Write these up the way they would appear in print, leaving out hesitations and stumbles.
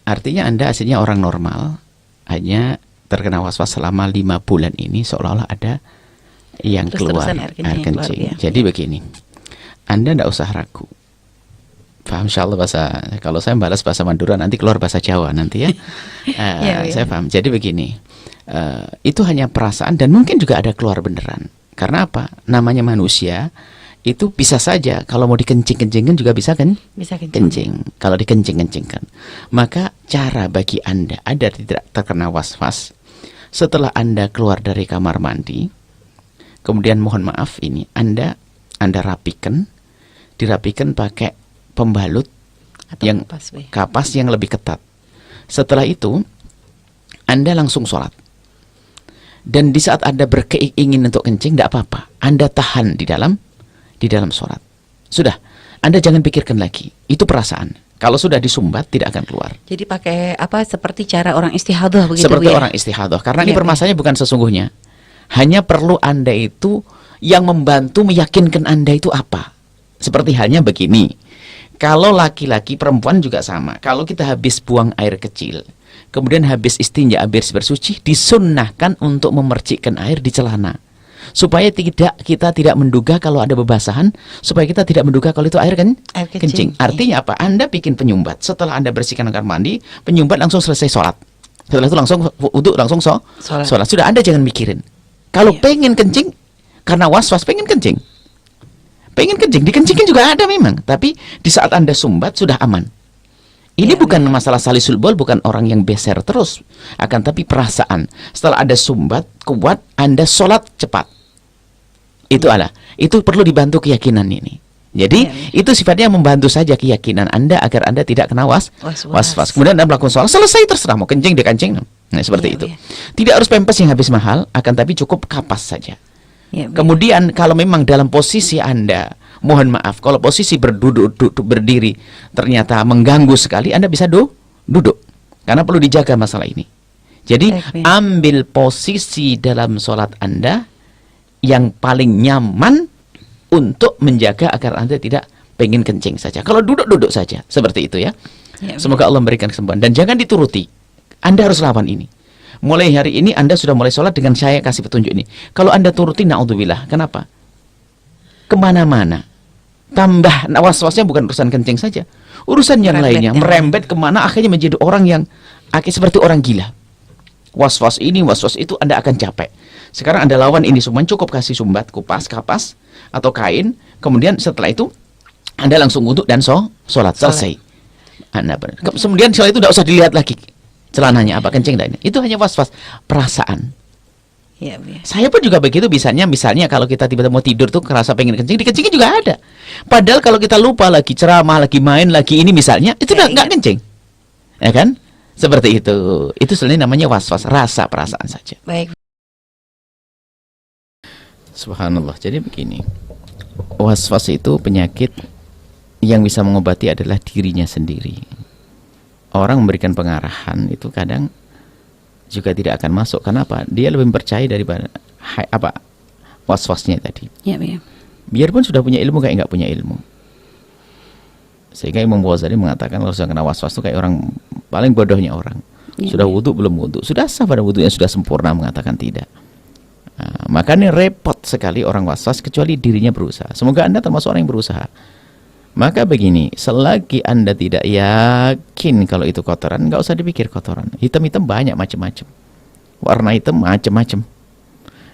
Artinya Anda aslinya orang normal, hanya terkena was-was selama 5 bulan ini seolah-olah ada yang keluar air kencing. Jadi begini, Anda tidak usah ragu. Paham insyaallah bahasa, kalau saya balas bahasa Madura nanti keluar bahasa Jawa nanti ya. Saya paham. Jadi begini, itu hanya perasaan dan mungkin juga ada keluar beneran. Karena apa? Namanya manusia itu bisa saja kalau mau dikencing-kencingkan juga bisa kan? Bisa kencing. Kalau dikencing-kencingkan. Maka cara bagi Anda agar tidak terkena was-was, setelah Anda keluar dari kamar mandi, kemudian mohon maaf ini Anda rapikan, dirapikan pakai pembalut atau yang kapas yang lebih ketat. Setelah itu Anda langsung sholat. Dan di saat Anda berkeinginan untuk kencing, tidak apa-apa. Anda tahan di dalam sholat. Sudah, Anda jangan pikirkan lagi. Itu perasaan. Kalau sudah disumbat, tidak akan keluar. Jadi pakai apa? Seperti cara orang istihadah begitu. Seperti orang istihadah. Karena ini permasalahannya bukan sesungguhnya. Hanya perlu Anda itu yang membantu meyakinkan Anda itu apa. Seperti halnya begini. Kalau laki-laki, perempuan juga sama. Kalau kita habis buang air kecil, kemudian habis istinja, habis bersuci, disunnahkan untuk memercikkan air di celana. Supaya kita tidak menduga kalau ada bebasahan, supaya kita tidak menduga kalau itu air kencing. Artinya apa? Anda bikin penyumbat. Setelah Anda bersihkan kamar mandi, penyumbat langsung selesai sholat. Setelah itu langsung wudu, langsung sholat. Sudah, Anda jangan mikirin. Kalau pengen kencing, karena was-was pengen kencing, dikencingin juga ada memang. Tapi di saat Anda sumbat sudah aman. Ini bukan masalah salisul bol, bukan orang yang beser terus. Akan tapi perasaan. Setelah ada sumbat kuat, Anda sholat cepat. Itu perlu dibantu keyakinan ini. Jadi itu sifatnya membantu saja keyakinan Anda agar Anda tidak kena was-was. Kemudian Anda melakukan sholat, selesai terserah mau kencing dikencing. Nah seperti itu. Tidak harus pempes yang habis mahal, akan tapi cukup kapas saja. Kemudian kalau memang dalam posisi Anda, mohon maaf, kalau posisi berdiri ternyata mengganggu sekali, Anda bisa duduk. Karena perlu dijaga masalah ini. Jadi ambil posisi dalam sholat Anda yang paling nyaman untuk menjaga agar Anda tidak pengen kencing saja. Kalau duduk saja, seperti itu ya. Semoga Allah memberikan kesembuhan. Dan jangan dituruti. Anda harus lawan ini. Mulai hari ini Anda sudah mulai sholat dengan saya kasih petunjuk ini. Kalau Anda turuti, na'udzubillah. Kenapa? Kemana-mana. Tambah was-wasnya bukan urusan kencing saja. Urusan yang lainnya. Merembet kemana akhirnya menjadi orang yang seperti orang gila. Was-was ini, was-was itu, Anda akan capek. Sekarang Anda lawan ini semua. Cukup kasih sumbat, kupas, kapas, atau kain. Kemudian setelah itu Anda langsung wudu dan sholat. Selesai. Kemudian setelah itu tidak usah dilihat lagi celananya apa, kencing dan itu hanya was-was perasaan. Saya pun juga begitu misalnya kalau kita tiba-tiba mau tidur tuh kerasa pengen kencing, dikencingin juga ada. Padahal kalau kita lupa lagi ceramah, lagi main, lagi ini misalnya, itu udah nggak kencing. Ya kan? Seperti itu. Itu sebenarnya namanya was-was, rasa perasaan saja. Baik. Subhanallah. Jadi begini. Was-was itu penyakit yang bisa mengobati adalah dirinya sendiri. Orang memberikan pengarahan itu kadang juga tidak akan masuk. Kenapa? Dia lebih percaya daripada was-wasnya tadi. Biarpun sudah punya ilmu kayak nggak punya ilmu. Sehingga Imam Ghazali mengatakan kalau sudah kena was-was itu kayak orang paling bodohnya orang. Sudah wudu belum wudu, sudah sah pada wudu yang sudah sempurna, mengatakan tidak. Makanya repot sekali orang was-was kecuali dirinya berusaha. Semoga Anda termasuk orang yang berusaha. Maka begini, selagi Anda tidak yakin kalau itu kotoran, nggak usah dipikir kotoran. Hitam-hitam banyak macam-macam. Warna hitam macam-macam.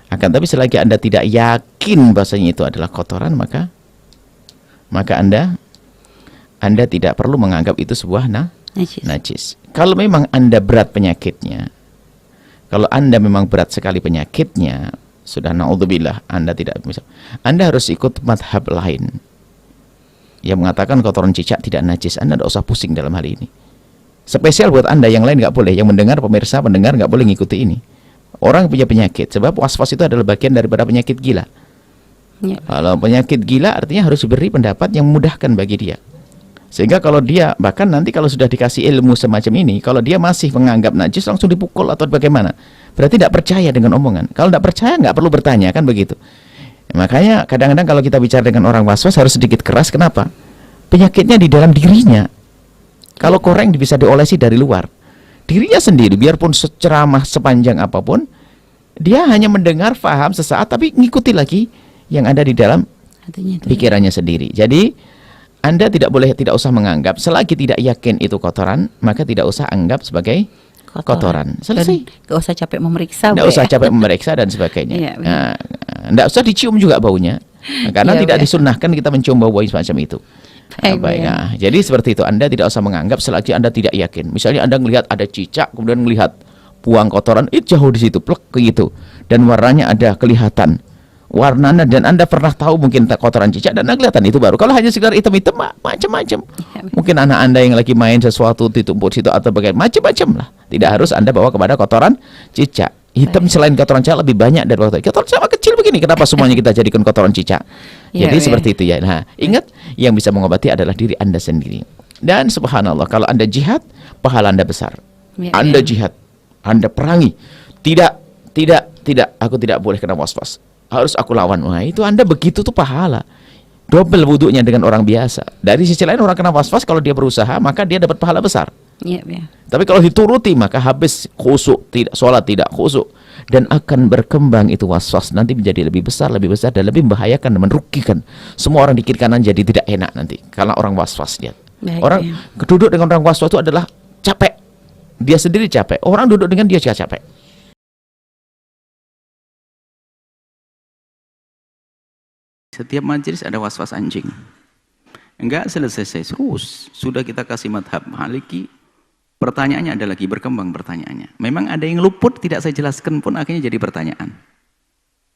Akan tapi selagi Anda tidak yakin bahasanya itu adalah kotoran, maka Anda tidak perlu menganggap itu sebuah najis. Kalau memang Anda berat penyakitnya, kalau Anda memang berat sekali penyakitnya, sudah na'udzubillah, Anda tidak bisa. Anda harus ikut madhab lain yang mengatakan kotoran cicak tidak najis. Anda tidak usah pusing dalam hal ini. Spesial buat Anda, yang lain nggak boleh. Yang mendengar, pemirsa pendengar nggak boleh ngikuti ini. Orang punya penyakit, sebab was-was itu adalah bagian daripada penyakit gila. Kalau penyakit gila artinya harus diberi pendapat yang memudahkan bagi dia. Sehingga kalau dia, bahkan nanti kalau sudah dikasih ilmu semacam ini, kalau dia masih menganggap najis, langsung dipukul atau bagaimana, berarti tidak percaya dengan omongan. Kalau tidak percaya nggak perlu bertanya, kan begitu. Makanya kadang-kadang kalau kita bicara dengan orang was-was harus sedikit keras. Kenapa? Penyakitnya di dalam dirinya. Kalau koreng bisa diolesi dari luar. Dirinya sendiri, biarpun seceramah sepanjang apapun, dia hanya mendengar, faham sesaat, tapi ngikuti lagi yang ada di dalam Artinya itu. pikirannya sendiri. Jadi Anda tidak usah menganggap, selagi tidak yakin itu kotoran, maka tidak usah anggap sebagai kotoran. Selesai. Gak usah capek memeriksa. Tidak usah capek memeriksa dan sebagainya. Iya, Nah, tidak usah dicium juga baunya, karena Iya, tidak Bu. disunnahkan kita mencium bau semacam itu. Baik, Bu, ya. Nah, jadi seperti itu. Anda tidak usah menganggap selagi Anda tidak yakin. Misalnya Anda melihat ada cicak, kemudian melihat buang kotoran, itu jauh di situ, plek gitu, dan warnanya ada kelihatan. Warnanya, dan Anda pernah tahu mungkin kotoran cicak dan Anda kelihatan, itu baru. Kalau hanya sekedar hitam-hitam, macam-macam. Mungkin anak Anda yang lagi main sesuatu ditumpuk situ atau bagaimana, macam-macam lah. Tidak harus Anda bawa kepada kotoran cicak. Hitam selain kotoran cicak lebih banyak dari kotoran sama kecil begini. Kenapa semuanya kita jadikan kotoran cicak? Iya, Jadi iya. seperti itu ya. Nah, ingat, yang bisa mengobati adalah diri Anda sendiri. Dan subhanallah, kalau Anda jihad, pahala Anda besar. Iya, Anda iya. jihad, Anda perangi. Tidak, aku tidak boleh kena was-was. Harus aku lawan. Wah, itu Anda begitu tuh pahala. Double wudhunya dengan orang biasa. Dari sisi lain, orang kena was-was, kalau dia berusaha, maka dia dapat pahala besar. Iya, iya. Tapi kalau dituruti, maka habis khusyuk, tidak sholat, tidak khusyuk, dan akan berkembang itu was-was, nanti menjadi lebih besar dan lebih membahayakan dan merugikan. Semua orang di kiri kanan jadi tidak enak nanti karena orang was-was dia. Baik, Orang ya. duduk dengan orang was-was itu adalah capek. Dia sendiri capek. Orang duduk dengan dia juga capek. Setiap majelis ada was-was anjing. Enggak selesai terus. Sudah kita kasih madhab Maliki, pertanyaannya ada lagi, berkembang pertanyaannya. Memang ada yang luput, tidak saya jelaskan pun akhirnya jadi pertanyaan.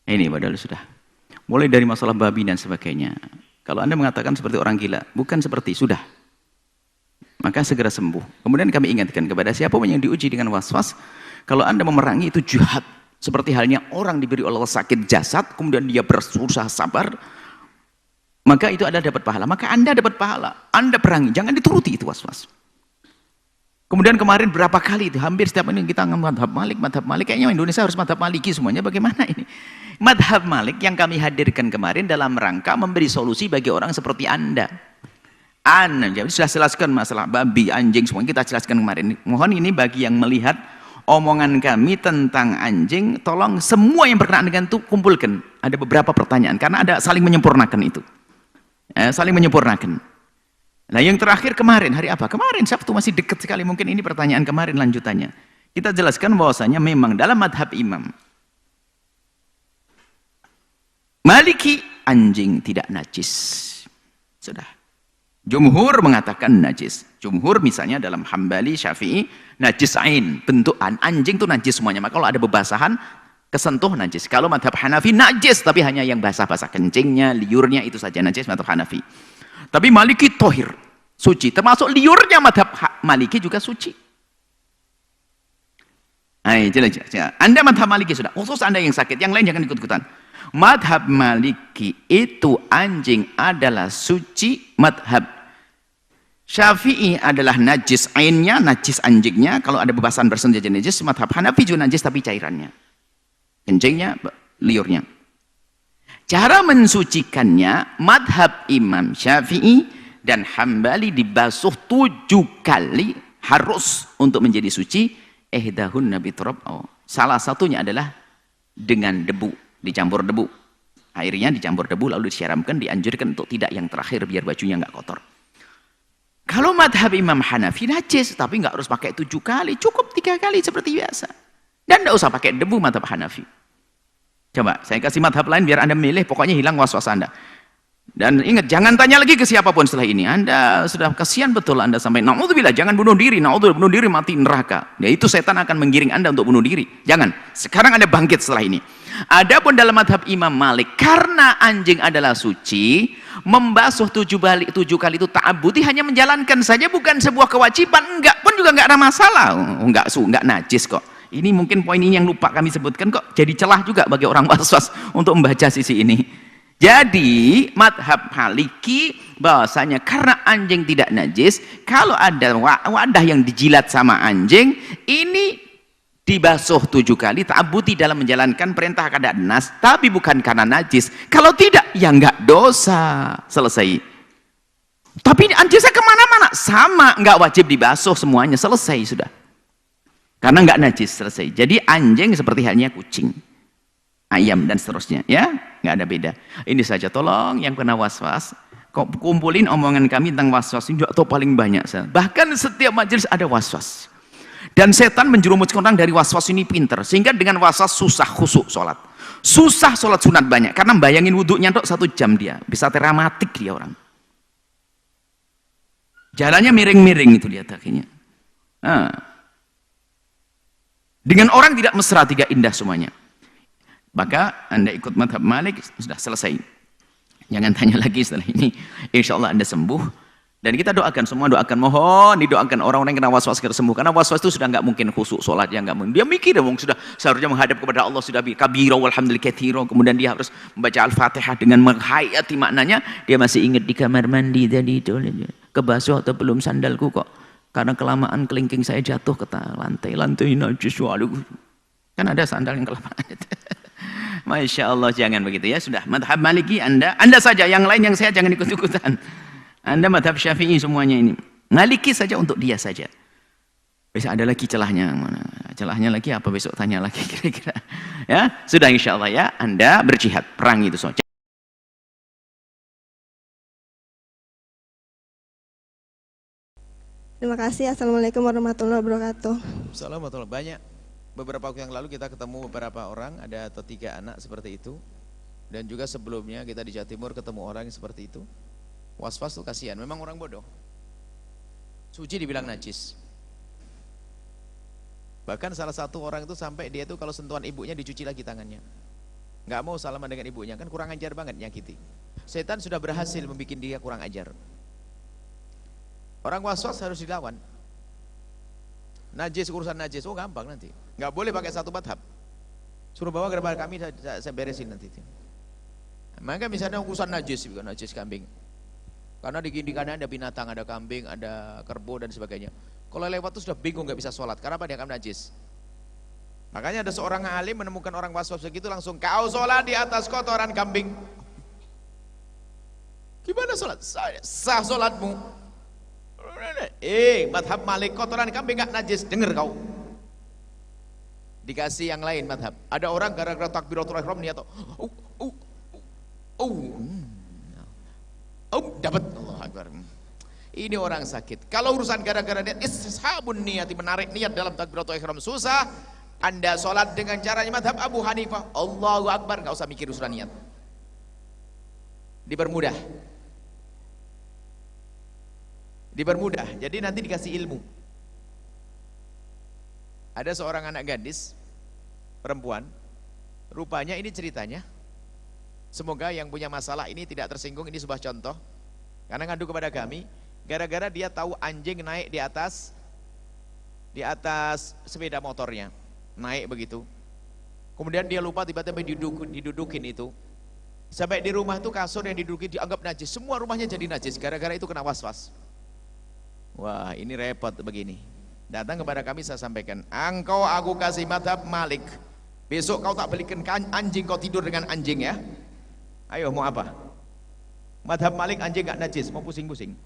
Ini padahal sudah. Mulai dari masalah babi dan sebagainya. Kalau Anda mengatakan seperti orang gila, bukan seperti, sudah. Maka segera sembuh. Kemudian kami ingatkan kepada siapapun yang diuji dengan was-was, kalau Anda memerangi itu jihad. Seperti halnya orang diberi Allah sakit jasad, kemudian dia berusaha sabar, maka itu adalah dapat pahala. Maka Anda dapat pahala. Anda perangi, jangan dituruti itu was-was. Kemudian kemarin berapa kali itu, hampir setiap ini kita madhab Malik, kayaknya Indonesia harus madhab Maliki semuanya. Bagaimana ini? Madhab Malik yang kami hadirkan kemarin dalam rangka memberi solusi bagi orang seperti Anda. Jadi sudah jelaskan masalah babi, anjing, semua kita jelaskan kemarin. Mohon ini bagi yang melihat omongan kami tentang anjing, tolong semua yang berkenaan dengan itu kumpulkan. Ada beberapa pertanyaan, karena ada saling menyempurnakan itu. Saling menyempurnakan. Nah, yang terakhir kemarin, hari apa? Kemarin, Sabtu, masih dekat sekali. Mungkin ini pertanyaan kemarin lanjutannya. Kita jelaskan bahwasanya memang dalam madhab imam Maliki, anjing tidak najis. Sudah. Jumhur mengatakan najis. Jumhur misalnya dalam Hambali, Syafi'i, najis ain, bentukan anjing itu najis semuanya. Maka kalau ada bebasahan, kesentuh najis. Kalau madhab Hanafi najis, tapi hanya yang basah-basah, kencingnya, liurnya itu saja najis madhab Hanafi. Tapi Maliki tohir, suci. Termasuk liurnya madhab Maliki juga suci. Ayo, jelas. Anda madhab Maliki sudah. Khusus Anda yang sakit, yang lain jangan ikut-ikutan. Madhab Maliki itu anjing adalah suci. Madhab Syafi'i adalah najis ainnya, najis anjingnya. Kalau ada bebasan bersentuh jadi najis. Madhab Hanafi juga najis tapi cairannya, kencingnya, liurnya. Cara mensucikannya, madhab Imam Syafi'i dan Hambali dibasuh 7 kali harus untuk menjadi suci. Ihdahunna biturab. Salah satunya adalah dengan debu, dicampur debu. Airnya dicampur debu lalu disiramkan, dianjurkan untuk tidak yang terakhir biar bajunya nggak kotor. Kalau madhab Imam Hanafi najis, tapi nggak harus pakai 7 kali, cukup 3 kali seperti biasa. Dan nggak usah pakai debu madhab Hanafi. Coba, saya kasih madhab lain biar Anda milih, pokoknya hilang was-was Anda. Dan ingat, jangan tanya lagi ke siapapun setelah ini. Anda sudah kasihan betul Anda sampai, na'udzubillah, jangan bunuh diri, na'udzubillah, bunuh diri mati neraka. Ya itu setan akan menggiring Anda untuk bunuh diri. Jangan, sekarang Anda bangkit setelah ini. Adapun dalam madhab Imam Malik, karena anjing adalah suci, membasuh 7 kali itu ta'abbudi, hanya menjalankan saja, bukan sebuah kewajiban. Enggak pun juga enggak ada masalah. Enggak najis kok. Ini mungkin poin ini yang lupa kami sebutkan kok, jadi celah juga bagi orang was-was untuk membaca sisi ini. Jadi madhab Maliki bahwasanya karena anjing tidak najis, kalau ada wadah yang dijilat sama anjing, ini dibasuh 7 kali, ta'abbudi dalam menjalankan perintah keadaan nas, tapi bukan karena najis. Kalau tidak, ya enggak dosa. Selesai. Tapi anjing saya kemana-mana sama, nggak wajib dibasuh semuanya, selesai sudah. Karena nggak najis, selesai. Jadi anjing seperti halnya kucing, ayam dan seterusnya, ya nggak ada beda. Ini saja, tolong yang kena was-was, kumpulin omongan kami tentang was-was ini atau paling banyak. Bahkan setiap majelis ada was-was. Dan setan menjerumuskan orang dari was-was ini pinter, sehingga dengan was-was susah khusyuk sholat. Susah sholat sunat banyak, karena bayangin wudhunya dok 1 jam dia, bisa teramatik dia orang. Jalannya miring-miring itu lihat akhirnya. Dengan orang tidak mesra, tidak indah semuanya. Maka Anda ikut madhab Malik, sudah selesai. Jangan tanya lagi setelah ini. Insya Allah Anda sembuh. Dan kita doakan semua, doakan, mohon didoakan orang-orang yang kena was-was segera sembuh. Karena was-was itu sudah nggak mungkin khusyuk sholatnya, nggak mungkin. Dia mikir dong, sudah seharusnya menghadap kepada Allah sudah kabiro walhamdulillah katsiro. Kemudian dia harus membaca Al-Fatihah dengan menghayati maknanya. Dia masih ingat di kamar mandi tadi itu, kebasuh atau belum sandalku kok. Karena kelamaan kelingking saya jatuh ke lantai najis. Waduh. Kan ada sandal yang kelamaan. Masya Allah, jangan begitu ya. Sudah, madhab Maliki Anda saja, yang lain yang saya jangan ikut-ikutan. Anda madhab Syafi'i semuanya ini. Maliki saja untuk dia saja. Besok ada lagi celahnya. Mana? Celahnya lagi apa besok tanya lagi kira-kira. Ya, sudah insya Allah ya. Anda berjihad, perang itu saja. Terima kasih. Assalamualaikum warahmatullahi wabarakatuh. Assalamualaikum. Banyak. Beberapa waktu yang lalu kita ketemu beberapa orang, ada atau 3 anak seperti itu. Dan juga sebelumnya kita di Jawa Timur ketemu orang yang seperti itu. Was-was tuh kasihan, memang orang bodoh. Suci dibilang najis. Bahkan salah satu orang itu sampai dia itu kalau sentuhan ibunya dicuci lagi tangannya. Nggak mau salaman dengan ibunya, kan kurang ajar banget nyakiti. Setan sudah berhasil membuat dia kurang ajar. Orang was-was harus dilawan. Najis, urusan najis, oh gampang nanti. Nggak boleh pakai satu madhab. Suruh bawa ke depan kami, saya beresin nanti. Maka misalnya urusan najis, najis kambing. Karena di kanan ada binatang, ada kambing, ada kerbau dan sebagainya. Kalau lewat itu sudah bingung, nggak bisa sholat. Karena apa? Dia akan najis. Makanya ada seorang alim menemukan orang was-was begitu, langsung kau sholat di atas kotoran kambing. Gimana sholat? Sah sholatmu. Madhab Malik, kotoran kambing nggak najis. Dengar kau. Dikasih yang lain madhab. Ada orang gara-gara takbiratul ihram niat, dapat Allah Akbar. Ini orang sakit. Kalau urusan gara-gara niat istishabun niyati, menarik niat dalam takbiratul ihram susah. Anda sholat dengan caranya madhab Abu Hanifah, Allahu Akbar, nggak usah mikir urusan niat. Dipermudah. Jadi nanti dikasih ilmu. Ada seorang anak gadis perempuan, rupanya ini ceritanya. Semoga yang punya masalah ini tidak tersinggung, ini sebuah contoh. Karena ngadu kepada kami, gara-gara dia tahu anjing naik di atas sepeda motornya, naik begitu. Kemudian dia lupa, tiba-tiba didudukin itu. Sampai di rumah itu kasur yang didudukin dianggap najis. Semua rumahnya jadi najis, gara-gara itu kena was-was. Wah, ini repot begini. Datang kepada kami, saya sampaikan, engkau aku kasih madhab Malik. Besok kau tak belikan anjing, kau tidur dengan anjing ya. Ayo mau apa? Madhab Malik anjing gak najis, mau pusing-pusing.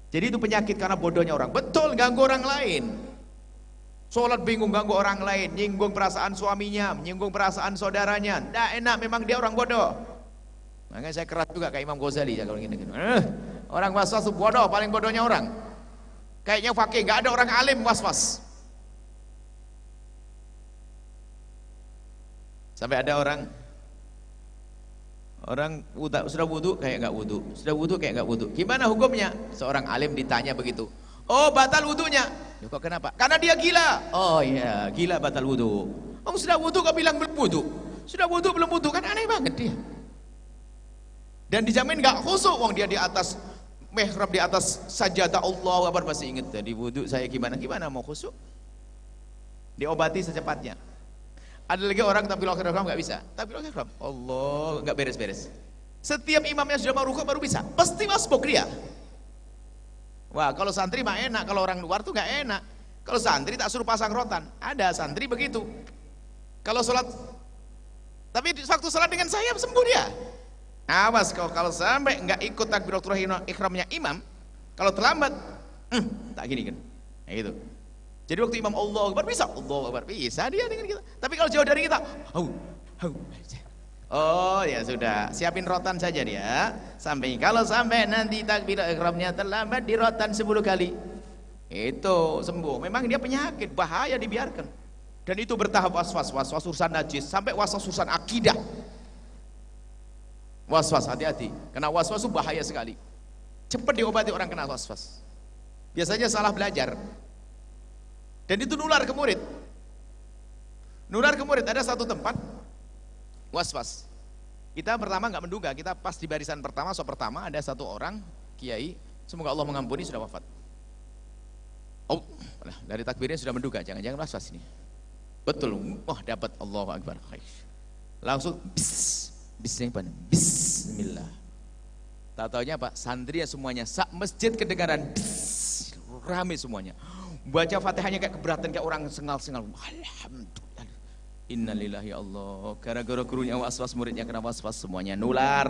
Jadi itu penyakit karena bodohnya orang. Betul, ganggu orang lain. Sholat bingung ganggu orang lain, nyinggung perasaan suaminya, menyinggung perasaan saudaranya. Nggak enak, memang dia orang bodoh. Makanya saya keras juga kayak Imam Ghazali kalau gini. Orang was-was itu bodoh, paling bodohnya orang. Kayaknya fakih, gak ada orang alim was-was. Sampai ada orang sudah wudu kayak nggak wudu, sudah wudu kayak nggak wudu. Gimana hukumnya? Seorang alim ditanya begitu. Oh, batal wudunya. Ya, kok kenapa? Karena dia gila. Oh iya, gila batal wudu. Oh, sudah wudu kok bilang belum wudu? Sudah wudu belum wudu, kan aneh banget dia. Dan dijamin nggak khusyuk, wong dia di atas mihrab, di atas sajadah Allah Akbar, masih inget tadi wudu saya gimana mau khusyuk. Diobati secepatnya. Ada lagi orang takbiratul ihram nggak bisa. Takbiratul ihram, Allah, nggak beres-beres. Setiap imamnya sudah mau rukuk baru bisa. Pasti masbuk dia. Wah, kalau santri mah enak, kalau orang luar tuh nggak enak. Kalau santri tak suruh pasang rotan. Ada santri begitu. Kalau sholat, tapi waktu sholat dengan saya sembuh dia. Awas kau kalau sampai nggak ikut takbiratul ihramnya imam, kalau terlambat, tak gini kan, nah, gitu. Jadi waktu imam Allahu Akbar bisa, Allahu Akbar bisa dia dengan kita. Tapi kalau jauh dari kita, oh ya sudah, siapin rotan saja dia. Sampai kalau sampai nanti takbiratul ihramnya terlambat di rotan 10 kali, itu sembuh. Memang dia penyakit, bahaya dibiarkan. Dan itu bertahap waswas urusan najis, sampai waswas urusan akidah. Was-was, hati-hati, karena was-was itu bahaya sekali, cepat diobati orang kena was-was, biasanya salah belajar, dan itu nular ke murid. Ada satu tempat was-was, kita pertama nggak menduga, kita pas di barisan pertama, pertama ada satu orang kiai, semoga Allah mengampuni, sudah wafat. Oh, dari takbirnya sudah menduga, jangan-jangan was-was ini, betul, dapat, Allahu Akbar, langsung Bismillah. Tak taunya Pak, santri semuanya sak masjid kedengaran rame semuanya. Baca Fatihahnya kayak keberatan, kayak orang sengal-sengal. Alhamdulillah. Innalillahi ya Allah. Gara-gara gurunya was-was, muridnya kena was-was, semuanya nular.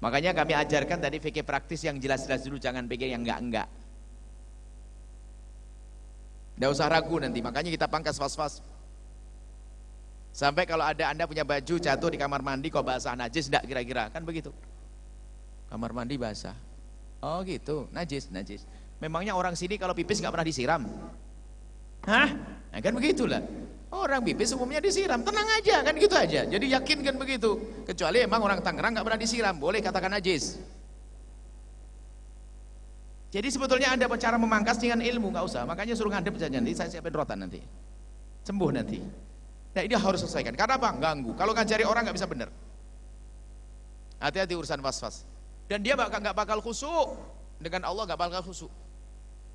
Makanya kami ajarkan tadi fikih praktis yang jelas-jelas dulu, jangan pikir yang enggak-enggak. Enggak usah ragu nanti, makanya kita pangkas was-was. Sampai kalau ada Anda punya baju jatuh di kamar mandi kok basah, najis enggak kira-kira? Kan begitu. Kamar mandi basah. Oh gitu, najis. Memangnya orang sini kalau pipis nggak pernah disiram? Hah? Nah, kan begitulah. Orang pipis umumnya disiram, tenang aja kan gitu aja. Jadi yakin kan begitu. Kecuali emang orang Tangerang nggak pernah disiram, boleh katakan najis. Jadi sebetulnya Anda cara memangkas dengan ilmu, nggak usah. Makanya suruh ngadep saja, nanti saya siapin rotan nanti. Sembuh nanti. Nah ini harus selesaikan, karena apa? Ganggu, kalau ngajari orang nggak bisa benar. Hati-hati urusan was-was. Dan dia nggak bakal khusyuk, dengan Allah nggak bakal khusyuk.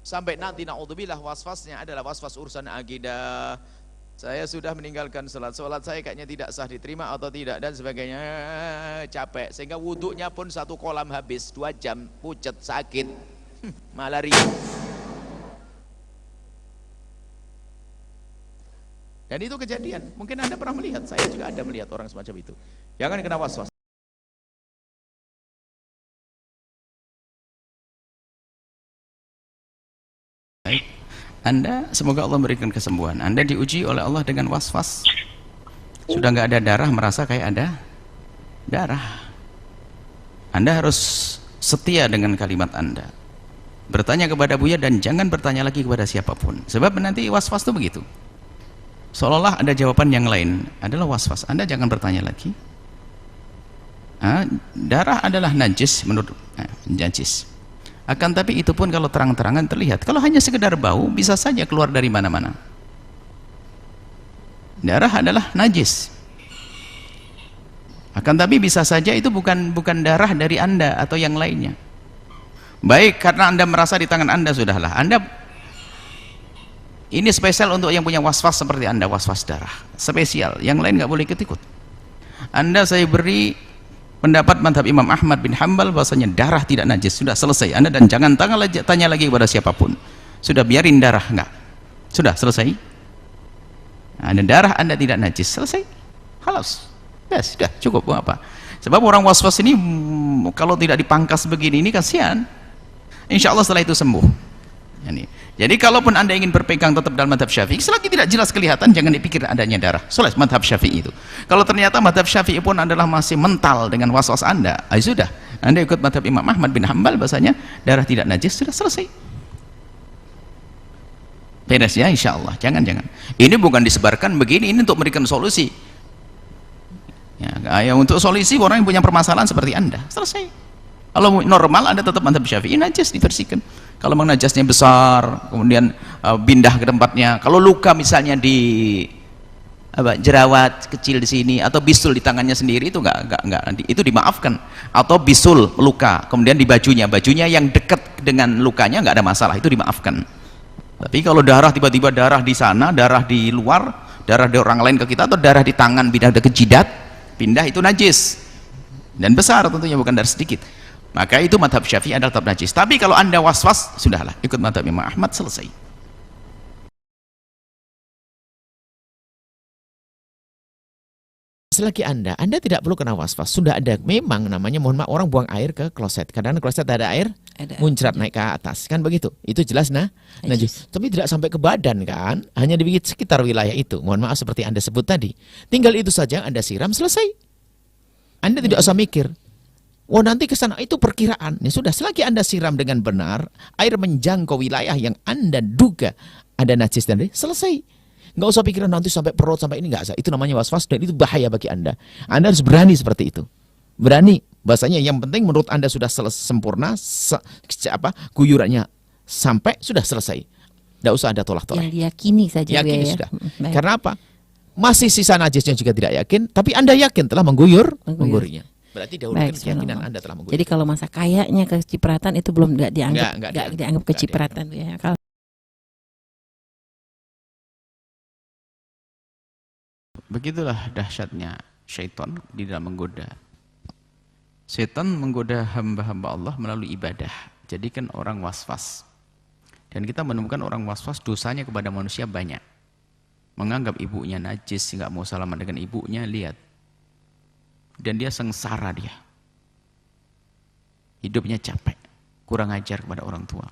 Sampai nanti na'udzubillah was-wasnya adalah was-was urusan akidah. Saya sudah meninggalkan sholat saya kayaknya tidak sah diterima atau tidak, dan sebagainya, capek. Sehingga wudhunya pun 1 kolam habis, 2 jam, pucet, sakit, malaria. Dan itu kejadian, mungkin Anda pernah melihat, saya juga ada melihat orang semacam itu. Jangan kena was-was. Baik, Anda semoga Allah memberikan kesembuhan. Anda diuji oleh Allah dengan was-was. Sudah nggak ada darah, merasa kayak ada darah. Anda harus setia dengan kalimat Anda. Bertanya kepada Buya dan jangan bertanya lagi kepada siapapun. Sebab nanti was-was itu begitu. Seolah-olah ada jawaban yang lain, adalah was-was. Anda jangan bertanya lagi. Darah adalah najis menurut najis. Akan tapi itu pun kalau terang-terangan terlihat. Kalau hanya sekedar bau, bisa saja keluar dari mana-mana. Darah adalah najis. Akan tapi bisa saja itu bukan darah dari Anda atau yang lainnya. Baik, karena Anda merasa di tangan Anda, sudahlah. Ini spesial untuk yang punya was-was seperti Anda, was-was darah. Spesial, yang lain nggak boleh ikut-ikut. Anda saya beri pendapat mazhab Imam Ahmad bin Hanbal bahwasanya darah tidak najis. Sudah selesai. Anda dan jangan tanya lagi kepada siapapun. Sudah biarin darah, enggak. Sudah selesai. Ada darah Anda tidak najis, selesai. Halas. Ya sudah, cukup apa. Sebab orang was-was ini kalau tidak dipangkas begini ini kasihan. Insya Allah setelah itu sembuh. Jadi kalaupun Anda ingin berpegang tetap dalam mazhab Syafi'i, selagi tidak jelas kelihatan jangan dipikir adanya darah. Selesai mazhab Syafi'i itu. Kalau ternyata mazhab Syafi'i pun adalah masih mental dengan was-was Anda, sudah. Anda ikut mazhab Imam Ahmad bin Hanbal bahasanya darah tidak najis, sudah selesai. Beres ya insya Allah. Jangan. Ini bukan disebarkan begini, ini untuk memberikan solusi. Ya, untuk solusi orang yang punya permasalahan seperti Anda, selesai. Kalau normal Anda tetap mazhab Syafi'i, najis dibersihkan. Kalau memang najasnya besar, kemudian pindah ke tempatnya. Kalau luka misalnya di jerawat kecil di sini atau bisul di tangannya sendiri, itu enggak, itu dimaafkan. Atau bisul luka, kemudian di bajunya yang dekat dengan lukanya enggak ada masalah, itu dimaafkan. Tapi kalau darah tiba-tiba darah di sana, darah di luar, darah dari orang lain ke kita, atau darah di tangan pindah ke jidat, pindah, itu najis dan besar tentunya, bukan darah sedikit. Maka itu mazhab Syafi'i adalah tetap najis. Tapi kalau Anda was-was, sudahlah, ikut mazhab Imam Ahmad, selesai. selagi Anda tidak perlu kena was-was. Sudah ada memang namanya, mohon maaf, orang buang air ke kloset. Kadang kloset ada air muncrat naik ke atas, kan begitu. Itu jelas najis. Tapi tidak sampai ke badan kan, hanya di sekitar wilayah itu. Mohon maaf seperti Anda sebut tadi. Tinggal itu saja Anda siram, selesai. Anda tidak usah mikir. Wah, nanti ke sana, itu perkiraan. Ya sudah, selagi Anda siram dengan benar, air menjangkau wilayah yang Anda duga ada najis tadi, selesai. Nggak usah pikiran nanti sampai perut, sampai ini, nggak usah. Itu namanya was-was dan itu bahaya bagi Anda. Anda harus berani seperti itu. Berani. Bahasanya yang penting menurut Anda sudah sempurna, guyurannya sampai, sudah selesai. Nggak usah ada tolak-tolak. Yang diyakini saja. Yakini sudah. Karena apa? Masih sisa najisnya juga tidak yakin, tapi Anda yakin telah mengguyurnya. Berarti dahulukan keyakinan Anda telah mengguyur. Jadi kalau masa kayaknya kecipratan itu belum nggak dianggap kecipratan. Ya. Kalau begitulah dahsyatnya syaitan di dalam menggoda. Syaitan menggoda hamba-hamba Allah melalui ibadah. Jadikan orang was-was. Dan kita menemukan orang was-was dosanya kepada manusia banyak. Menganggap ibunya najis, nggak mau salaman dengan ibunya, lihat. Dan dia sengsara dia. Hidupnya capek, kurang ajar kepada orang tua.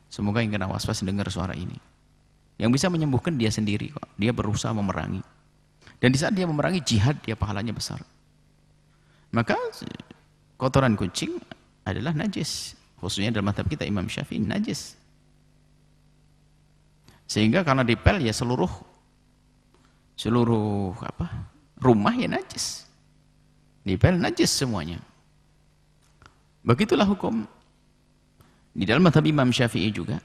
Semoga yang kena was-was dengar suara ini. Yang bisa menyembuhkan dia sendiri kok. Dia berusaha memerangi. Dan di saat dia memerangi jihad, dia pahalanya besar. Maka kotoran kucing adalah najis. Khususnya dalam mazhab kita Imam Syafi'i najis. Sehingga karena dipel ya seluruh rumah ya najis. Dipel najis semuanya. Begitulah hukum. Di dalam mazhab Imam Syafi'i juga,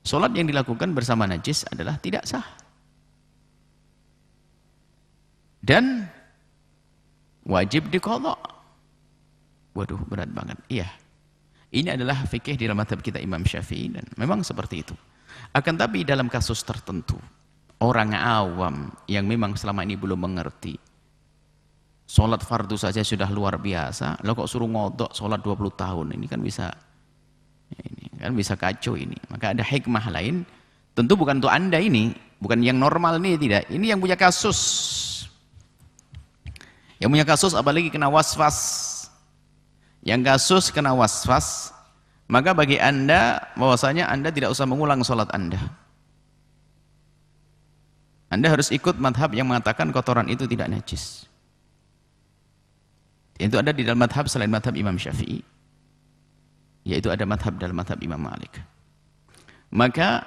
sholat yang dilakukan bersama najis adalah tidak sah. Dan wajib diqadha. Waduh, berat banget. Iya. Ini adalah fikih di dalam mazhab kita Imam Syafi'i dan memang seperti itu. Akan tapi dalam kasus tertentu, orang awam yang memang selama ini belum mengerti, sholat fardu saja sudah luar biasa, lo kok suruh ngodok sholat 20 tahun, ini kan bisa kacau ini. Maka ada hikmah lain, tentu bukan untuk Anda ini, bukan yang normal ini, tidak. Ini yang punya kasus. Yang punya kasus apalagi kena was-was. Yang kasus kena was-was, maka bagi Anda bahwasanya Anda tidak usah mengulang sholat Anda. Anda harus ikut madhab yang mengatakan kotoran itu tidak najis. Itu ada di dalam madhab selain madhab Imam Syafi'i, yaitu ada madhab dalam madhab Imam Malik. Maka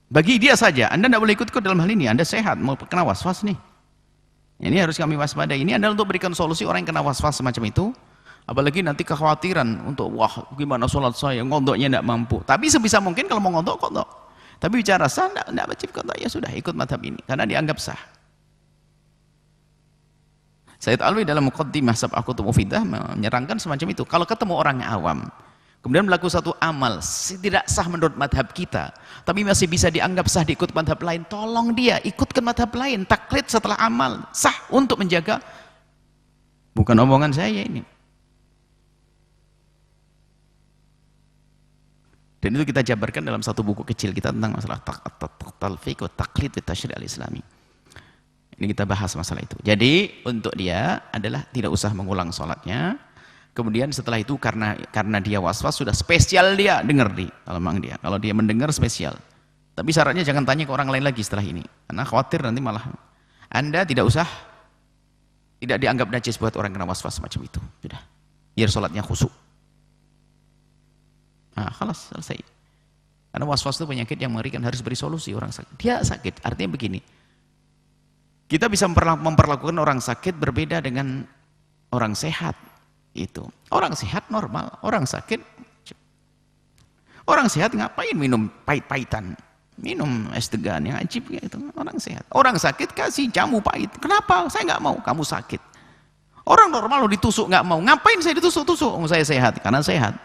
bagi dia saja, Anda tidak boleh ikut dalam hal ini. Anda sehat, mau kena was-was nih. Ini harus kami waspadai. Ini adalah untuk berikan solusi orang yang kena was-was semacam itu. Apalagi nanti kekhawatiran untuk, wah gimana sholat saya, ngodoknya tidak mampu. Tapi sebisa mungkin kalau mau ngodok, kodok. Tapi bicara sah, tidak wajib kodok, ya sudah ikut madhab ini. Karena dianggap sah. Sayyid Alwi dalam Muqaddimah Sab'aqutub Mufidah menyerangkan semacam itu. Kalau ketemu orang awam, kemudian melakukan satu amal, tidak sah menurut madhab kita, tapi masih bisa dianggap sah diikut madhab lain, tolong dia ikutkan madhab lain, taklid setelah amal, sah untuk menjaga. Bukan omongan saya ini. Dan itu kita jabarkan dalam satu buku kecil kita tentang masalah talfiq wa taqlid wa tasyri' al-islami. Ini kita bahas masalah itu. Jadi untuk dia adalah tidak usah mengulang sholatnya. Kemudian setelah itu karena dia was-was sudah spesial dia dengar kalau dia mendengar spesial. Tapi syaratnya jangan tanya ke orang lain lagi setelah ini, karena khawatir nanti malah Anda tidak dianggap najis buat orang kena was-was macam itu. Sudah, biar sholatnya khusyuk. Nah, khalas, selesai. Karena was-was itu penyakit yang mengerikan, harus beri solusi. Orang sakit, dia sakit, artinya begini, kita bisa memperlakukan orang sakit berbeda dengan orang sehat. Itu orang sehat normal, orang sakit, orang sehat ngapain minum pahit-pahitan, minum es degan yang ajib gitu. Orang sehat, orang sakit kasih jamu pahit, kenapa? Saya nggak mau, kamu sakit. Orang normal lo ditusuk nggak mau, ngapain saya ditusuk-tusuk? Saya sehat, karena sehat.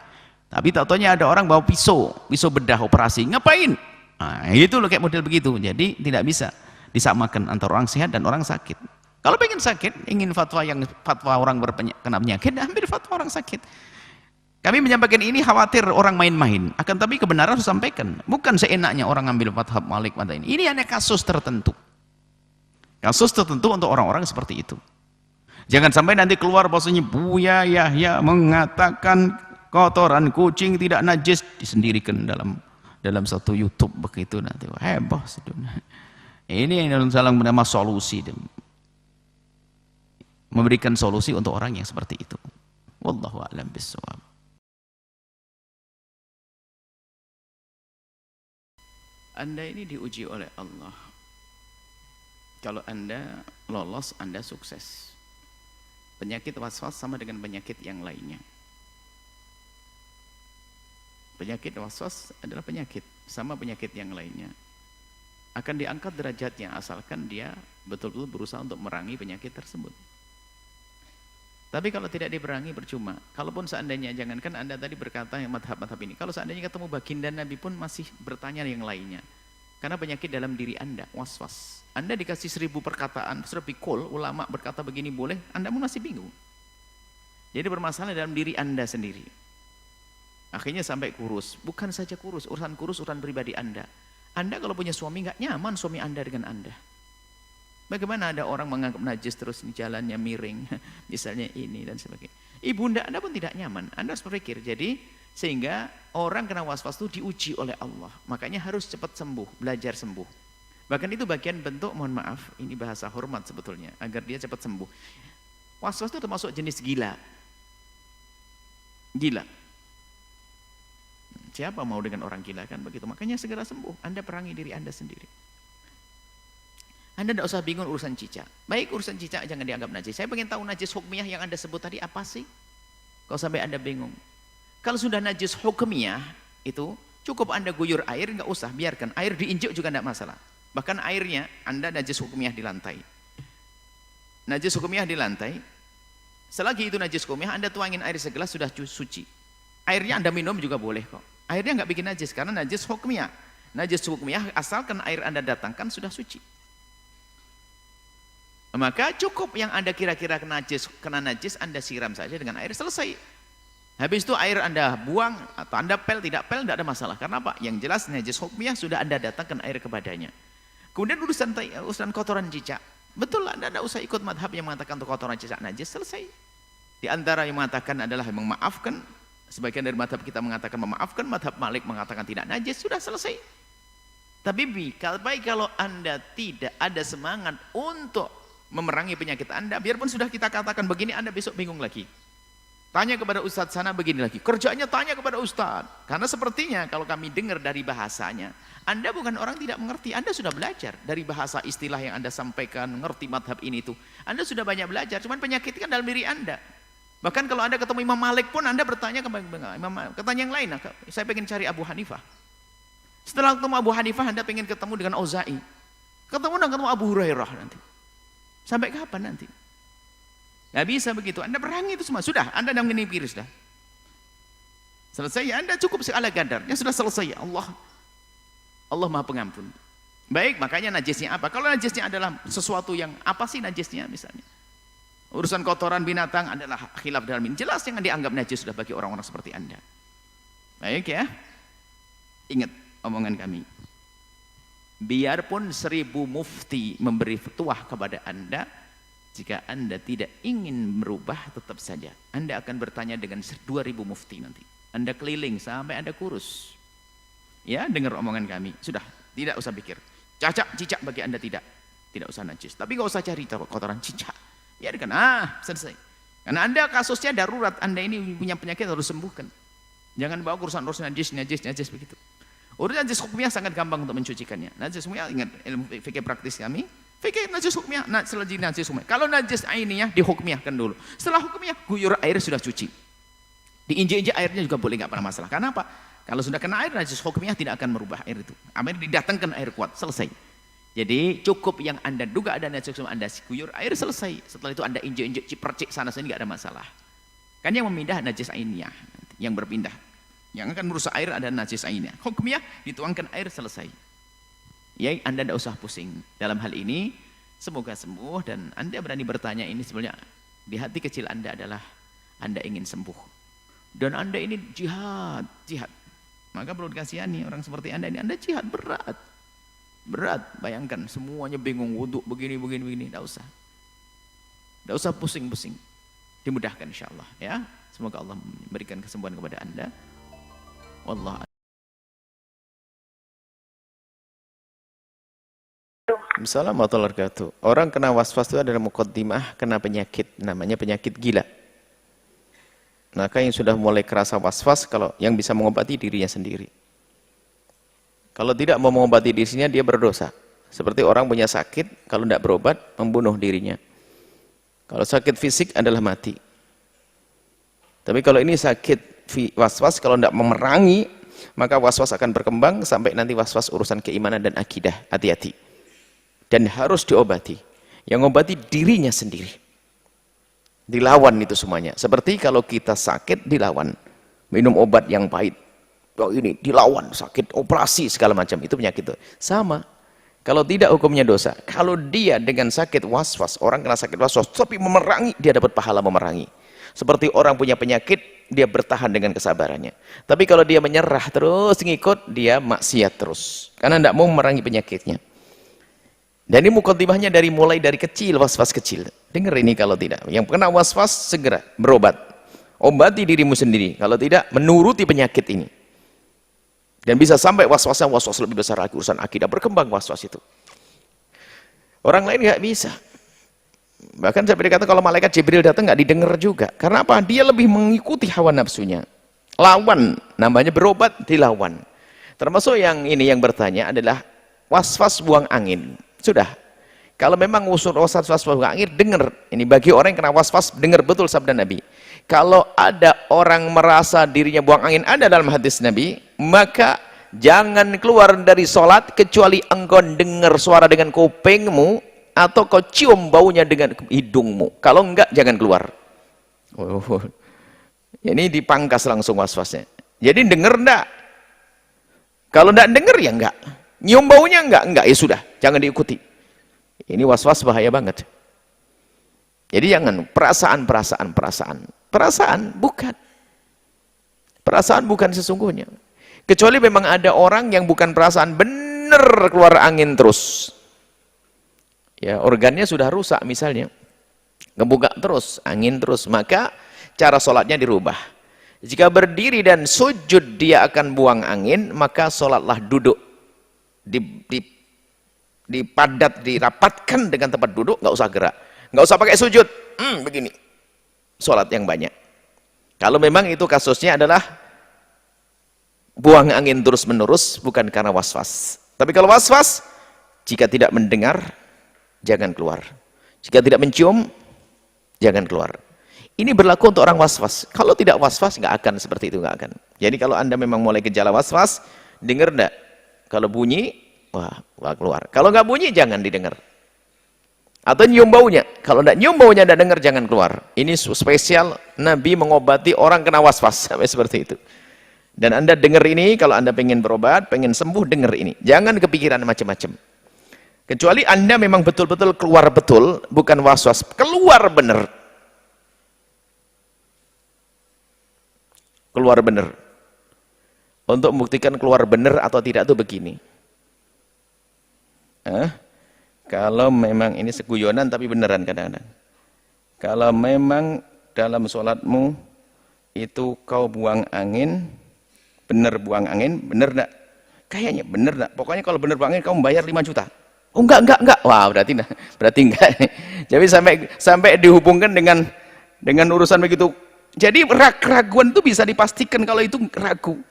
Tapi tak-taunya ada orang bawa pisau bedah operasi, ngapain? Nah, itu loh kayak model begitu. Jadi tidak bisa disamakan antara orang sehat dan orang sakit. Kalau pengen sakit, ingin fatwa orang kena penyakit, ambil fatwa orang sakit. Kami menyampaikan ini khawatir orang main-main. Akan tapi kebenaran harus sampaikan. Bukan seenaknya orang ambil fatwa Malik pada ini. Ini hanya kasus tertentu. Kasus tertentu untuk orang-orang seperti itu. Jangan sampai nanti keluar bahwasanya Buya Yahya mengatakan kotoran kucing tidak najis, disendirikan dalam satu YouTube begitu nanti. Heboh sedunia. Ini yang salah bernama solusi, memberikan solusi untuk orang yang seperti itu. Wallahu a'lam bishawab. Anda ini diuji oleh Allah. Kalau Anda lolos, Anda sukses. Penyakit waswas sama dengan penyakit yang lainnya. Penyakit waswas adalah penyakit, sama penyakit yang lainnya. Akan diangkat derajatnya asalkan dia betul-betul berusaha untuk merangi penyakit tersebut. Tapi kalau tidak diperangi percuma. Kalaupun seandainya, jangankan Anda tadi berkata yang madhab-madhab ini, kalau seandainya ketemu baginda Nabi pun masih bertanya yang lainnya. Karena penyakit dalam diri Anda, waswas. Anda dikasih 1000 perkataan, terus pikul, ulama berkata begini boleh, Anda pun masih bingung. Jadi bermasalah dalam diri Anda sendiri. Akhirnya sampai kurus. Bukan saja kurus, urusan pribadi Anda. Anda kalau punya suami nggak nyaman suami Anda dengan Anda. Bagaimana ada orang menganggap najis terus jalannya miring, misalnya ini dan sebagainya. Ibunda Anda pun tidak nyaman. Anda harus berpikir. Jadi sehingga orang kena waswas itu diuji oleh Allah. Makanya harus cepat sembuh, belajar sembuh. Bahkan itu bagian bentuk, mohon maaf, ini bahasa hormat sebetulnya, agar dia cepat sembuh. Waswas itu termasuk jenis gila. Gila. Siapa mau dengan orang gila kan begitu? Makanya segera sembuh. Anda perangi diri Anda sendiri. Anda tidak usah bingung urusan cicak. Baik, urusan cicak jangan dianggap najis. Saya pengen tahu najis hukmiyah yang Anda sebut tadi apa sih? Kalau sampai Anda bingung. Kalau sudah najis hukmiyah itu cukup Anda guyur air, nggak usah biarkan. Air diinjak juga tidak masalah. Bahkan airnya Anda najis hukmiyah di lantai. Najis hukmiyah di lantai. Selagi itu najis hukmiyah, Anda tuangin air segelas sudah suci. Airnya Anda minum juga boleh kok. Airnya nggak bikin najis karena najis hukmiyah. Najis hukmiyah asalkan air Anda datangkan sudah suci. Maka cukup yang Anda kira-kira kena najis Anda siram saja dengan air, selesai. Habis itu air Anda buang atau Anda pel, tidak ada masalah. Karena apa? Yang jelas najis hukmiyah sudah Anda datangkan air kepadanya. Kemudian urusan kotoran cicak. Betul, Anda tidak usah ikut madhab yang mengatakan kotoran cicak najis, selesai. Di antara yang mengatakan adalah yang memaafkan. Sebagian dari madhab kita mengatakan memaafkan, madhab Malik mengatakan tidak najis, sudah selesai. Tapi baik kalau Anda tidak ada semangat untuk memerangi penyakit Anda, biarpun sudah kita katakan begini, Anda besok bingung lagi. Tanya kepada ustadz sana begini lagi, kerjanya tanya kepada ustadz. Karena sepertinya kalau kami dengar dari bahasanya, Anda bukan orang tidak mengerti, Anda sudah belajar dari bahasa istilah yang Anda sampaikan, mengerti madhab ini itu. Anda sudah banyak belajar, cuman penyakit kan dalam diri Anda. Bahkan kalau Anda ketemu Imam Malik pun Anda bertanya kepada Imam Malik, ketanya yang lain, saya pengen cari Abu Hanifah. Setelah ketemu Abu Hanifah, Anda pengen ketemu dengan Auza'i. Ketemu Abu Hurairah nanti. Sampai kapan nanti? Gak bisa begitu. Anda perangi itu semua. Sudah, Anda dalam ini pikir sudah. Selesai, ya Anda cukup segala gadarnya sudah selesai. Allah Maha Pengampun. Baik, makanya najisnya apa? Kalau najisnya adalah sesuatu yang apa sih najisnya misalnya? Urusan kotoran binatang adalah khilaf dalam ini. Jelas yang dianggap najis sudah bagi orang-orang seperti Anda. Baik ya. Ingat omongan kami. Biarpun 1000 mufti memberi fatwa kepada Anda, jika Anda tidak ingin merubah, tetap saja Anda akan bertanya dengan 2000 mufti nanti. Anda keliling sampai Anda kurus. Ya, dengar omongan kami. Sudah, tidak usah pikir. Cicak bagi Anda tidak usah najis. Tapi nggak usah cari kotoran cicak. Ya, selesai. Karena Anda kasusnya darurat. Anda ini punya penyakit harus sembuhkan. Jangan bawa urusan najis begitu. Urusan najis hukumnya sangat gampang untuk mencucikannya. Najis hukumnya, ingat ilmu fikih praktis kami. Fikih najis hukumnya, selagi najis hukumnya. Kalau najis ainiyah dihukmiyahkan dulu. Setelah hukmiyah, guyur air sudah cuci. Diinjak-injak airnya juga boleh, nggak pernah masalah. Karena apa? Kalau sudah kena air, najis hukmiyah tidak akan merubah air itu. Air didatangkan air kuat, selesai. Jadi cukup yang Anda duga ada najis hukum, Anda guyur air, selesai. Setelah itu Anda injak-injak, percik sana sini, nggak ada masalah. Kan yang memindah najis ainiyah, yang berpindah. Yang akan merusak air ada najis ainiyah. Hukmiyah dituangkan air, selesai. Ya, Anda tidak usah pusing dalam hal ini. Semoga sembuh dan Anda berani bertanya ini sebenarnya di hati kecil Anda adalah Anda ingin sembuh. Dan Anda ini jihad. Maka perlu dikasihani orang seperti Anda ini, Anda jihad berat. Berat, bayangkan semuanya bingung, wudhu begini, tidak usah. Tidak usah pusing-pusing. Dimudahkan insyaallah ya. Semoga Allah memberikan kesembuhan kepada Anda. Wallah. Assalamualaikum warahmatullahi wabarakatuh. Orang kena waswas itu adalah muqaddimah kena penyakit, namanya penyakit gila. Maka yang sudah mulai kerasa waswas, kalau yang bisa mengobati dirinya sendiri. Kalau tidak mau mengobati dirinya, dia berdosa. Seperti orang punya sakit, kalau tidak berobat, membunuh dirinya. Kalau sakit fisik adalah mati. Tapi kalau ini sakit waswas, kalau tidak memerangi, maka waswas akan berkembang sampai nanti waswas urusan keimanan dan akidah. Hati-hati. Dan harus diobati. Yang mengobati dirinya sendiri. Dilawan itu semuanya. Seperti kalau kita sakit, dilawan. Minum obat yang pahit. Oh ini, dilawan, sakit, operasi, segala macam. Itu penyakit itu. Sama. Kalau tidak hukumnya dosa. Kalau dia dengan sakit was-was, orang kena sakit was-was, tapi memerangi, dia dapat pahala memerangi. Seperti orang punya penyakit, dia bertahan dengan kesabarannya. Tapi kalau dia menyerah terus, ngikut, dia maksiat terus. Karena tidak mau memerangi penyakitnya. Dan ini mukaddimahnya mulai dari kecil, was-was kecil. Dengar ini kalau tidak. Yang kena was-was, segera berobat. Obati dirimu sendiri. Kalau tidak, menuruti penyakit ini. Dan bisa sampai was-wasnya was-was lebih besar lagi. Urusan akidah, berkembang was-was itu. Orang lain nggak bisa. Bahkan sampai dikata kalau malaikat Jibril datang nggak didengar juga. Karena apa? Dia lebih mengikuti hawa nafsunya. Lawan, namanya berobat, dilawan. Termasuk yang ini yang bertanya adalah was-was buang angin. Sudah. Kalau memang usul was-was buang angin, dengar. Ini bagi orang yang kena was-was, dengar betul sabda Nabi. Kalau ada orang merasa dirinya buang angin, ada dalam hadis Nabi, maka jangan keluar dari sholat kecuali engkau dengar suara dengan kupingmu atau kau cium baunya dengan hidungmu. Kalau enggak, jangan keluar. Oh. Ini dipangkas langsung was-wasnya. Jadi dengar enggak? Kalau enggak dengar ya enggak. Nyium baunya enggak, ya sudah, jangan diikuti. Ini was-was bahaya banget. Jadi jangan perasaan bukan sesungguhnya. Kecuali memang ada orang yang bukan perasaan, bener keluar angin terus. Ya, organnya sudah rusak misalnya. Ngebuka terus, angin terus, maka cara sholatnya dirubah. Jika berdiri dan sujud dia akan buang angin, maka sholatlah duduk. Dipadat, dirapatkan dengan tempat duduk, nggak usah gerak, nggak usah pakai sujud, begini, sholat yang banyak. Kalau memang itu kasusnya adalah buang angin terus menerus, bukan karena was-was. Tapi kalau was-was, jika tidak mendengar, jangan keluar. Jika tidak mencium, jangan keluar. Ini berlaku untuk orang was-was. Kalau tidak was-was, nggak akan seperti itu, nggak akan. Jadi kalau anda memang mulai gejala was-was, dengar enggak? Kalau bunyi, wah keluar. Kalau nggak bunyi, jangan didengar. Atau nyium baunya. Kalau nggak nyium baunya, nggak dengar, jangan keluar. Ini spesial Nabi mengobati orang kena was-was. Sampai seperti itu. Dan anda dengar ini, kalau anda pengen berobat, pengen sembuh, dengar ini. Jangan kepikiran macam-macam. Kecuali anda memang betul-betul keluar betul, bukan was-was. Keluar benar. Keluar benar. Untuk membuktikan keluar benar atau tidak itu begini. Kalau memang ini seguyonan tapi beneran kadang-kadang. Kalau memang dalam sholatmu itu kau buang angin, bener buang angin, bener enggak? Kayaknya bener enggak? Pokoknya kalau bener buang angin kamu bayar 5 juta. Oh enggak. Wah, berarti enggak. Jadi sampai dihubungkan dengan urusan begitu. Jadi keraguan itu bisa dipastikan kalau itu ragu.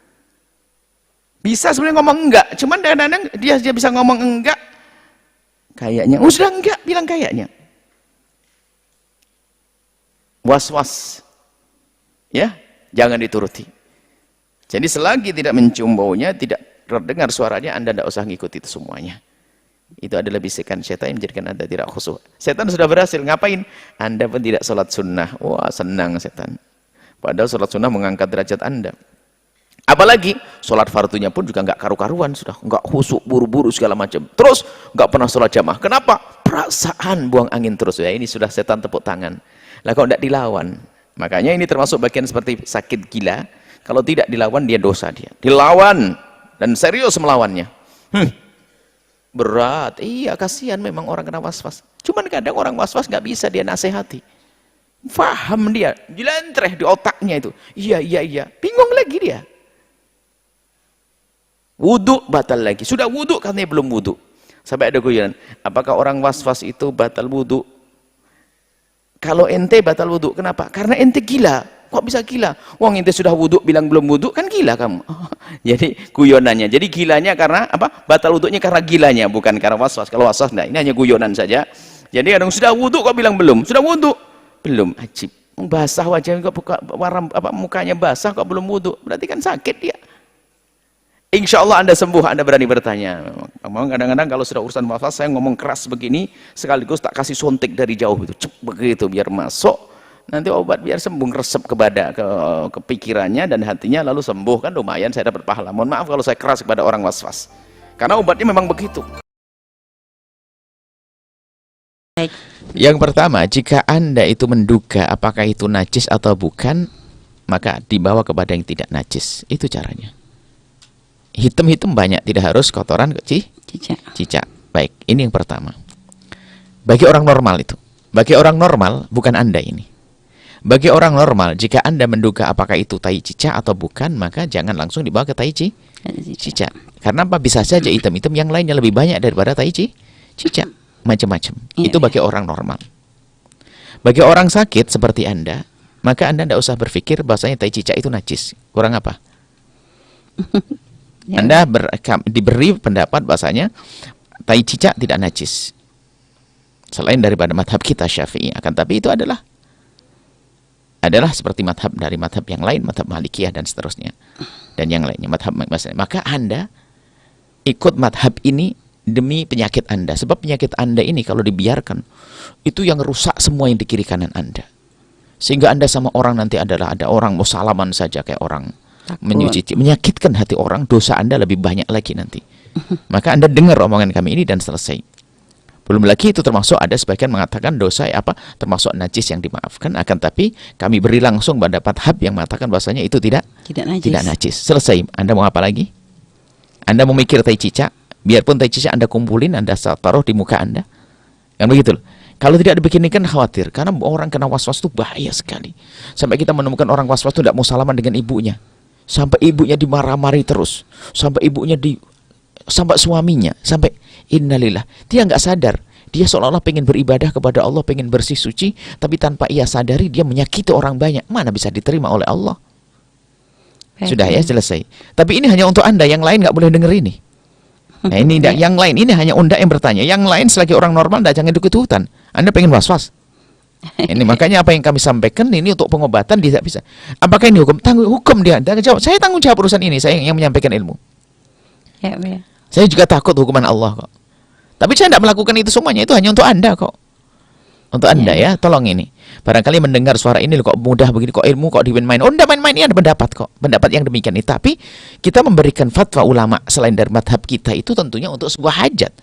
Bisa sebenarnya ngomong enggak, cuman kadang-kadang dia bisa ngomong enggak, kayaknya, sudah enggak, bilang kayaknya. Was-was, ya, jangan dituruti. Jadi selagi tidak mencium baunya, tidak terdengar suaranya, anda tidak usah ngikuti itu semuanya. Itu adalah bisikan setan yang menjadikan anda tidak khusyuk. Setan sudah berhasil, ngapain? Anda pun tidak sholat sunnah, wah senang setan. Padahal sholat sunnah mengangkat derajat anda. Apalagi sholat fardunya pun juga nggak karu-karuan, sudah nggak khusyuk, buru-buru segala macam. Terus nggak pernah sholat jamaah. Kenapa? Perasaan buang angin terus. Ya ini sudah setan tepuk tangan. Lah kalau tidak dilawan, makanya ini termasuk bagian seperti sakit gila. Kalau tidak dilawan dia dosa dia. Dilawan dan serius melawannya. Berat, iya kasihan memang orang kena was-was. Cuman kadang orang was-was nggak bisa dia nasihati. Faham dia, jelentreh di otaknya itu. Iya, bingung lagi dia. Wudhu batal lagi, sudah wudhu katanya belum wudhu. Sampai ada guyonan, apakah orang was-was itu batal wudhu? Kalau ente batal wudhu, kenapa? Karena ente gila. Kok bisa gila? Wong ente sudah wudhu bilang belum wudhu, kan gila kamu. Jadi guyonannya, jadi gilanya karena apa? Batal wudhunya karena gilanya, bukan karena was-was. Kalau was-was, nah ini hanya guyonan saja. Jadi kadang sudah wudhu kok bilang belum, sudah wudhu belum, ajib. Basah wajahnya kok buka warna apa mukanya basah kok belum wudhu, berarti kan sakit dia. Insya Allah Anda sembuh, Anda berani bertanya. Memang kadang-kadang kalau sudah urusan was-was saya ngomong keras begini, sekaligus tak kasih suntik dari jauh itu, cep begitu biar masuk. Nanti obat biar sembuh, resep ke pikirannya dan hatinya lalu sembuh, kan lumayan saya dapat pahala. Mohon maaf kalau saya keras kepada orang was-was. Karena obatnya memang begitu. Yang pertama, jika Anda itu menduga apakah itu najis atau bukan, maka dibawa kepada yang tidak najis. Itu caranya. Hitam-hitam banyak, tidak harus kotoran cicak. Baik, ini yang pertama. Bagi orang normal itu. Bagi orang normal, bukan Anda ini. Bagi orang normal, jika Anda menduga apakah itu tai cicak atau bukan, maka jangan langsung dibawa ke tai cicak. Karena apa? Bisa saja hitam-hitam yang lainnya lebih banyak daripada tai cicak. Macam-macam. Itu bagi orang normal. Bagi orang sakit seperti Anda, maka Anda tidak usah berpikir bahwasanya tai cicak itu najis. Kurang apa? Anda diberi pendapat bahasanya tai cicak tidak najis selain daripada madhab kita Syafi'i, akan tapi itu adalah seperti madhab dari madhab yang lain, madhab Malikiyah dan seterusnya dan yang lainnya madhab. Maka Anda ikut madhab ini demi penyakit Anda, sebab penyakit Anda ini kalau dibiarkan itu yang rusak semua yang di kiri kanan Anda, sehingga Anda sama orang nanti adalah ada orang mau salaman saja kayak orang menyakitkan hati orang, dosa Anda lebih banyak lagi nanti. Maka Anda dengar omongan kami ini dan selesai. Belum lagi itu termasuk ada sebagian mengatakan dosa termasuk najis yang dimaafkan, akan tapi kami beri langsung pendapat hab yang mengatakan bahwasanya itu tidak najis. Selesai. Anda mau apa lagi? Anda mau mikir tai cicak, biarpun tai cicak Anda kumpulin, Anda taruh di muka Anda. Kan begitu loh. Kalau tidak dibikinikan khawatir, karena orang kena was-was itu bahaya sekali. Sampai kita menemukan orang was-was itu tidak mau salaman dengan ibunya. Sampai ibunya dimarah-marahi terus, sampai suaminya, sampai innalillah. Dia nggak sadar, dia seolah-olah pengen beribadah kepada Allah, pengen bersih suci, tapi tanpa ia sadari dia menyakiti orang banyak. Mana bisa diterima oleh Allah? Sudah ya, selesai. Tapi ini hanya untuk Anda, yang lain nggak boleh denger ini. Nah ini yang lain, ini hanya Anda yang bertanya. Yang lain selagi orang normal, jangan ikut-ikutan. Anda pengen was-was. Ini makanya apa yang kami sampaikan ini untuk pengobatan tidak bisa. Apakah ini hukum? Hukum dia. Jawab. Saya tanggung jawab urusan ini. Saya yang menyampaikan ilmu. Ya. Saya juga takut hukuman Allah kok. Tapi saya tidak melakukan itu semuanya. Itu hanya untuk Anda kok. Untuk Anda ya. Tolong ini. Barangkali mendengar suara ini kok mudah begini, kok ilmu kok dimain-main. Oh, tidak main-main, ini ada pendapat kok. Pendapat yang demikian itu. Tapi kita memberikan fatwa ulama selain dari madhab kita itu tentunya untuk sebuah hajat.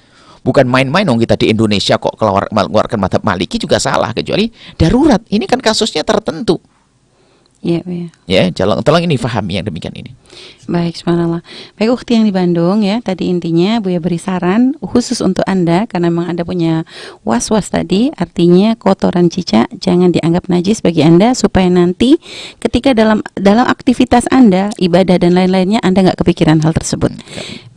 Bukan main-main dong kita di Indonesia kok keluarkan madhab Maliki juga salah, kecuali darurat. Ini kan kasusnya tertentu. Ya, tolong ini fahami yang demikian ini. Baik, subhanallah. Baik, ukhti yang di Bandung ya, tadi intinya Buya beri saran khusus untuk Anda karena memang Anda punya was-was tadi, artinya kotoran cicak jangan dianggap najis bagi Anda supaya nanti ketika dalam aktivitas Anda, ibadah dan lain-lainnya Anda nggak kepikiran hal tersebut.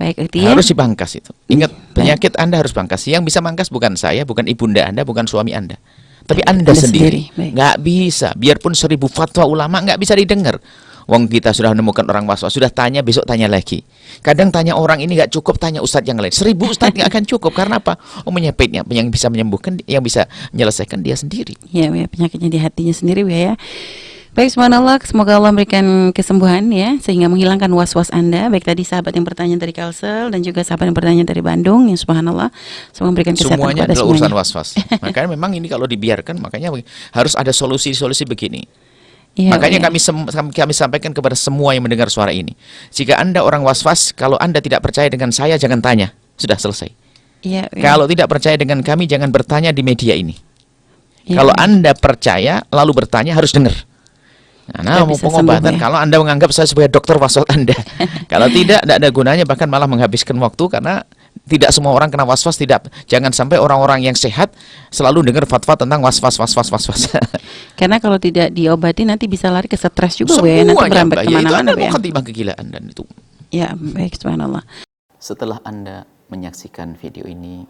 Baik, ukhti ya. Harus dipangkas itu. Ingat, penyakit Anda harus pangkas. Yang bisa mangkas bukan saya, bukan ibunda Anda, bukan suami Anda. Tapi Anda sendiri nggak bisa, biarpun 1000 fatwa ulama nggak bisa didengar. Wong kita sudah menemukan orang was-was, sudah tanya, besok tanya lagi. Kadang tanya orang ini nggak cukup, tanya ustadz yang lain. 1000 ustadz nggak akan cukup, karena apa? Oh, penyakitnya yang bisa menyembuhkan, yang bisa menyelesaikan dia sendiri. Ya, penyakitnya di hatinya sendiri ya. Baik, subhanallah, semoga Allah memberikan kesembuhan ya, sehingga menghilangkan was-was Anda. Baik tadi sahabat yang bertanya dari Kalsel dan juga sahabat yang bertanya dari Bandung, yang subhanallah, semoga memberikan kesehatan semuanya kepada adalah semuanya. Urusan was-was. Makanya memang ini kalau dibiarkan, makanya harus ada solusi-solusi begini. Ya, makanya kami sampaikan kepada semua yang mendengar suara ini. Jika Anda orang was-was, kalau Anda tidak percaya dengan saya, jangan tanya. Sudah selesai. Ya. Kalau tidak percaya dengan kami, jangan bertanya di media ini. Ya, kalau Anda percaya, lalu bertanya, harus dengar. Nah, mau pengobatan, kalau Anda menganggap saya sebagai dokter was-was Anda. Kalau tidak ada gunanya, bahkan malah menghabiskan waktu, karena Tidak semua orang kena was-was, tidak. Jangan sampai orang-orang yang sehat selalu dengar fatwa tentang was-was. Karena kalau tidak diobati nanti bisa lari ke stres juga, Bu ya. Nanti Semuanya berambat bahaya. Itu kemana-mana, Anda Bu ya. mukhatimah kegilaan dan itu. Ya, baik, subhanallah. Setelah Anda menyaksikan video ini,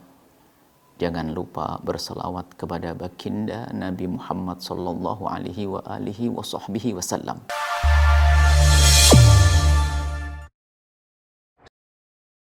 jangan lupa berselawat kepada baginda Nabi Muhammad sallallahu alaihi wa alihi wa sahbihi wasallam.